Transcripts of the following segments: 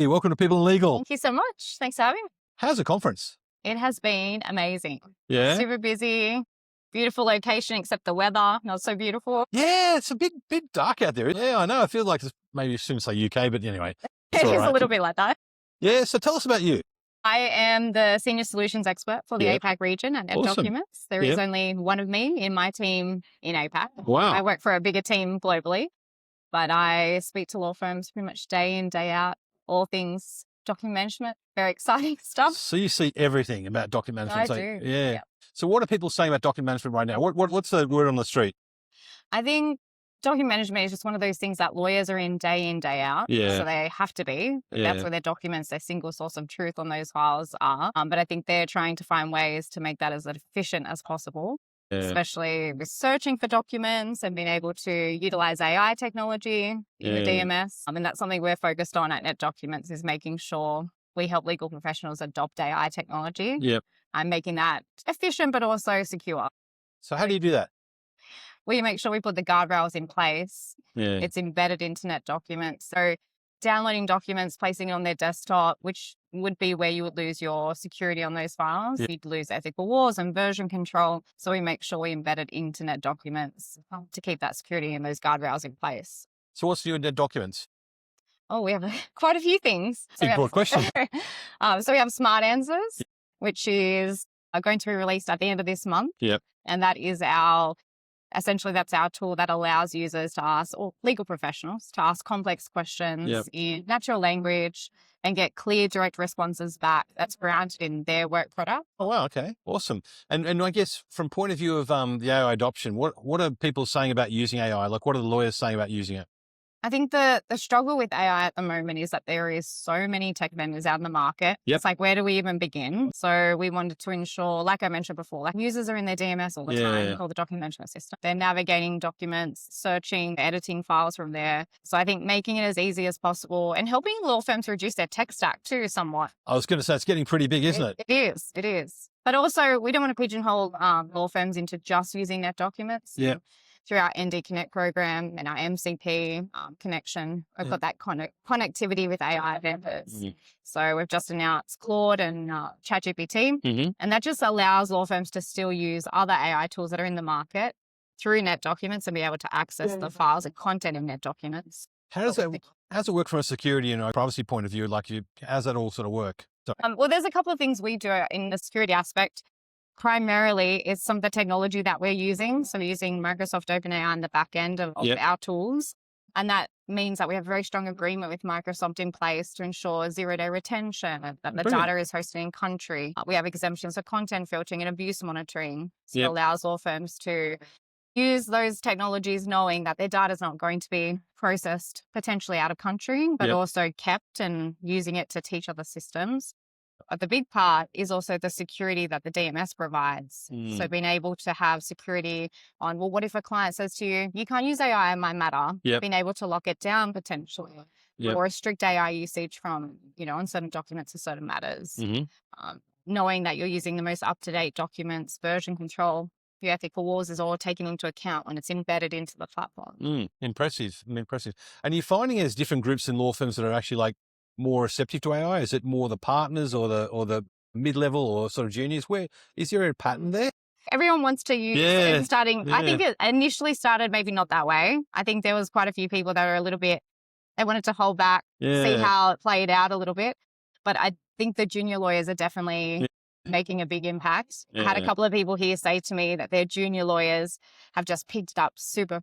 Hey, welcome to People in Legal. Thank you so much. Thanks for having me. How's the conference? It has been amazing. Yeah. Super busy, beautiful location, except the weather, not so beautiful. Yeah, it's a bit dark out there. Yeah, I know. I feel like it's maybe soon say UK, but anyway. It is right. a little bit like that. Yeah, so tell us about you. I am the Senior Solutions Expert for the APAC region at Awesome. NetDocuments. There is only one of me in my team in APAC. Wow. I work for a bigger team globally, but I speak to law firms pretty much day in, day out, all things document management, very exciting stuff. So you see everything about document management. I do. Yeah. Yep. So what are people saying about document management right now? What's the word on the street? I think document management is just one of those things that lawyers are in, day out. Yeah. So they have to be. Yeah. That's where their documents, their single source of truth on those files are. But I think they're trying to find ways to make that as efficient as possible, especially with searching for documents and being able to utilize AI technology in the DMS. And that's something we're focused on at NetDocuments, is making sure we help legal professionals adopt AI technology and making that efficient but also secure. So how do you do that? We make sure we put the guardrails in place. It's embedded into NetDocuments. So downloading documents, placing it on their desktop, which would be where you would lose your security on those files. You'd lose ethical wars and version control. So we make sure we embed it into NetDocuments to keep that security and those guardrails in place. So what's new in NetDocuments? Oh, we have quite a few things. Big broad question. So we have Smart Answers, which is going to be released at the end of this month. And that is essentially, that's our tool that allows users to ask, or legal professionals, to ask complex questions in natural language and get clear, direct responses back that's grounded in their work product. Oh, wow. Okay. Awesome. And I guess from point of view of the AI adoption, what are people saying about using AI? Like, what are the lawyers saying about using it? I think the struggle with AI at the moment is that there is so many tech vendors out in the market. It's like, where do we even begin? So we wanted to ensure, like I mentioned before, like users are in their DMS all the time, called the document management system. They're navigating documents, searching, editing files from there. So I think making it as easy as possible and helping law firms reduce their tech stack too somewhat. I was going to say, it's getting pretty big, isn't it? It is. But also, we don't want to pigeonhole law firms into just using NetDocuments. Through our ND Connect program and our MCP connection, we've got that connectivity with AI vendors. So we've just announced Claude and 𝘁rep𝗲𝘄𝘆𝗀, and that just allows law firms to still use other AI tools that are in the market through NetDocuments and be able to access the files and content in NetDocuments. How does it work from a security and a privacy point of view? Like, how does that all sort of work? Well, there's a couple of things we do in the security aspect. Primarily, it's some of the technology that we're using. So we're using Microsoft OpenAI on the back end of our tools. And that means that we have a very strong agreement with Microsoft in place to ensure zero-day retention, that the data is hosted in country. We have exemptions for content filtering and abuse monitoring. So it allows law firms to use those technologies knowing that their data is not going to be processed potentially out of country, but also kept and using it to teach other systems. The big part is also the security that the DMS provides. So being able to have security on, well, what if a client says to you, you can't use AI in my matter, being able to lock it down potentially, or restrict AI usage from, on certain documents or certain matters. Knowing that you're using the most up-to-date documents, version control, your ethical wars is all taken into account when it's embedded into the platform. Impressive. And you're finding there's different groups in law firms that are actually like more receptive to AI? Is it more the partners or the mid-level or sort of juniors? Where is there a pattern there? Everyone wants to use it starting. I think it initially started maybe not that way. I think there was quite a few people that are a little bit, they wanted to hold back, see how it played out a little bit. But I think the junior lawyers are definitely making a big impact. I had a couple of people here say to me that their junior lawyers have just picked it up super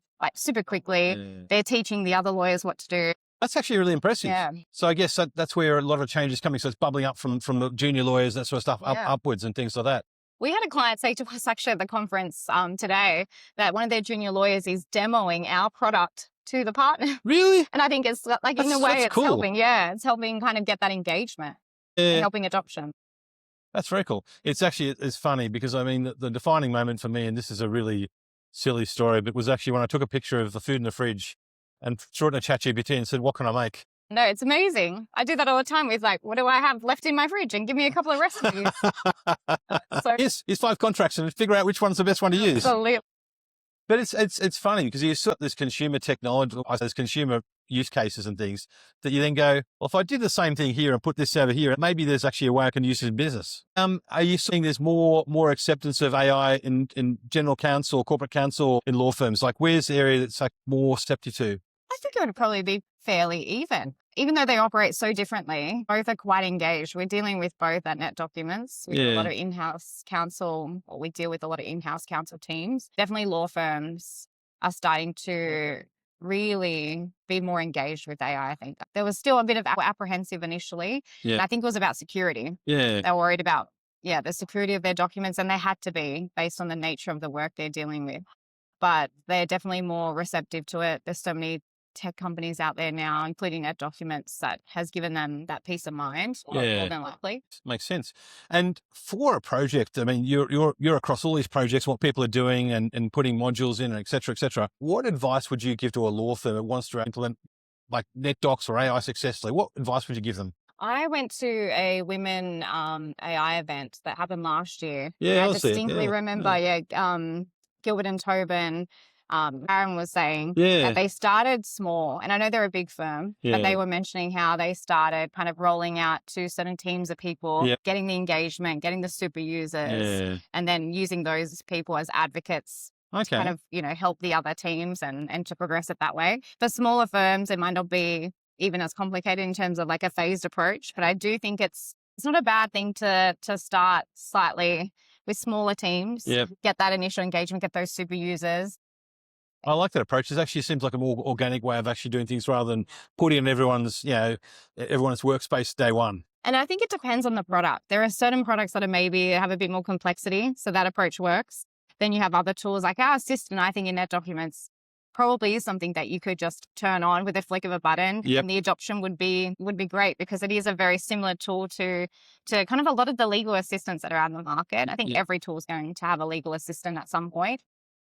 quickly. They're teaching the other lawyers what to do. That's actually really impressive. So I guess that's where a lot of change is coming. So it's bubbling up from the junior lawyers, that sort of stuff, upwards and things like that. We had a client say to us actually at the conference today that one of their junior lawyers is demoing our product to the partner. Really? And I think it's like, in a way, it's helping. It's helping kind of get that engagement and helping adoption. That's very cool. It's funny because I mean, the defining moment for me, and this is a really silly story, but was actually when I took a picture of the food in the fridge and threw it in a 𝘁rep𝗲𝗲𝘄𝘆𝗀 and said, what can I make? No, it's amazing. I do that all the time with like, what do I have left in my fridge? And give me a couple of recipes. Here's 5 contracts and figure out which one's the best one to use. Absolutely. But it's funny because you've got this consumer technology, this consumer use cases and things that you then go, well, if I did the same thing here and put this over here, maybe there's actually a way I can use it in business. Are you seeing there's more acceptance of AI in general counsel, corporate counsel, in law firms? Like, where's the area that's like more receptive to? I think it would probably be fairly even though they operate so differently. Both are quite engaged. We're dealing with both at NetDocuments. We do a lot of in-house counsel, or we deal with a lot of in-house counsel teams. Definitely law firms are starting to really be more engaged with AI. I think there was still a bit of apprehensive initially. And I think it was about security. They were worried about the security of their documents, and they had to be based on the nature of the work they're dealing with. But they're definitely more receptive to it. There's so many tech companies out there now, including NetDocuments, that has given them that peace of mind, more than likely. Makes sense. And for a project, I mean, you're across all these projects, what people are doing and putting modules in, et cetera, et cetera. What advice would you give to a law firm that wants to implement like NetDocs or AI successfully? What advice would you give them? I went to a women AI event that happened last year. I distinctly remember, 𝘁=𝗸𝗲𝗄𝗆, Aaron was saying that they started small, and I know they're a big firm, but they were mentioning how they started kind of rolling out to certain teams of people, getting the engagement, getting the super users, and then using those people as advocates to kind of, help the other teams and to progress it that way. For smaller firms, it might not be even as complicated in terms of like a phased approach, but I do think it's not a bad thing to start slightly with smaller teams, get that initial engagement, get those super users. I like that approach. It actually seems like a more organic way of actually doing things rather than putting in everyone's workspace day one. And I think it depends on the product. There are certain products that are maybe have a bit more complexity, so that approach works. Then you have other tools like our assistant, I think in NetDocuments probably is something that you could just turn on with a flick of a button, and the adoption would be great, because it is a very similar tool to kind of a lot of the legal assistants that are out in the market. I think every tool is going to have a legal assistant at some point.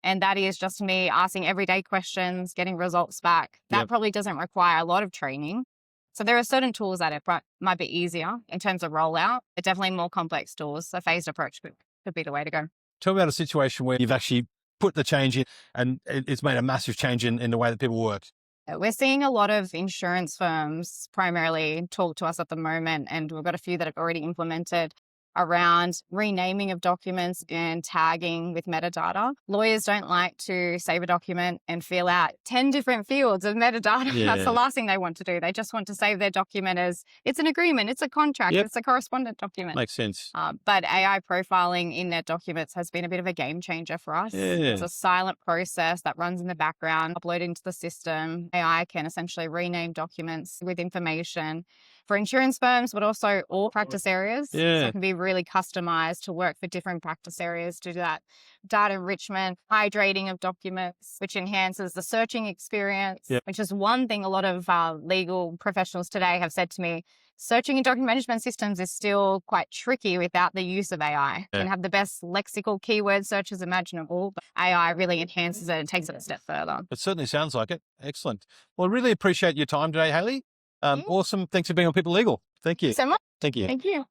And that is just me asking everyday questions, getting results back. That probably doesn't require a lot of training. So there are certain tools that might be easier in terms of rollout, but definitely more complex tools. A phased approach could be the way to go. Tell me about a situation where you've actually put the change in and it's made a massive change in the way that people work. We're seeing a lot of insurance firms primarily talk to us at the moment, and we've got a few that have already implemented around renaming of documents and tagging with metadata. Lawyers don't like to save a document and fill out 10 different fields of metadata. That's the last thing they want to do. They just want to save their document as it's an agreement, it's a contract, it's a correspondent document. Makes sense. But AI profiling in NetDocuments has been a bit of a game changer for us. It's a silent process that runs in the background, uploaded into the system. AI can essentially rename documents with information for insurance firms, but also all practice areas. So it can be really customized to work for different practice areas to do that data enrichment, hydrating of documents, which enhances the searching experience, which is one thing a lot of legal professionals today have said to me. Searching in document management systems is still quite tricky without the use of AI. You can have the best lexical keyword searches imaginable, but AI really enhances it and takes it a step further. It certainly sounds like it. Excellent. Well, I really appreciate your time today, Hayley. Awesome. Thanks for being on People Legal. Thank you. So much. Thank you. Thank you.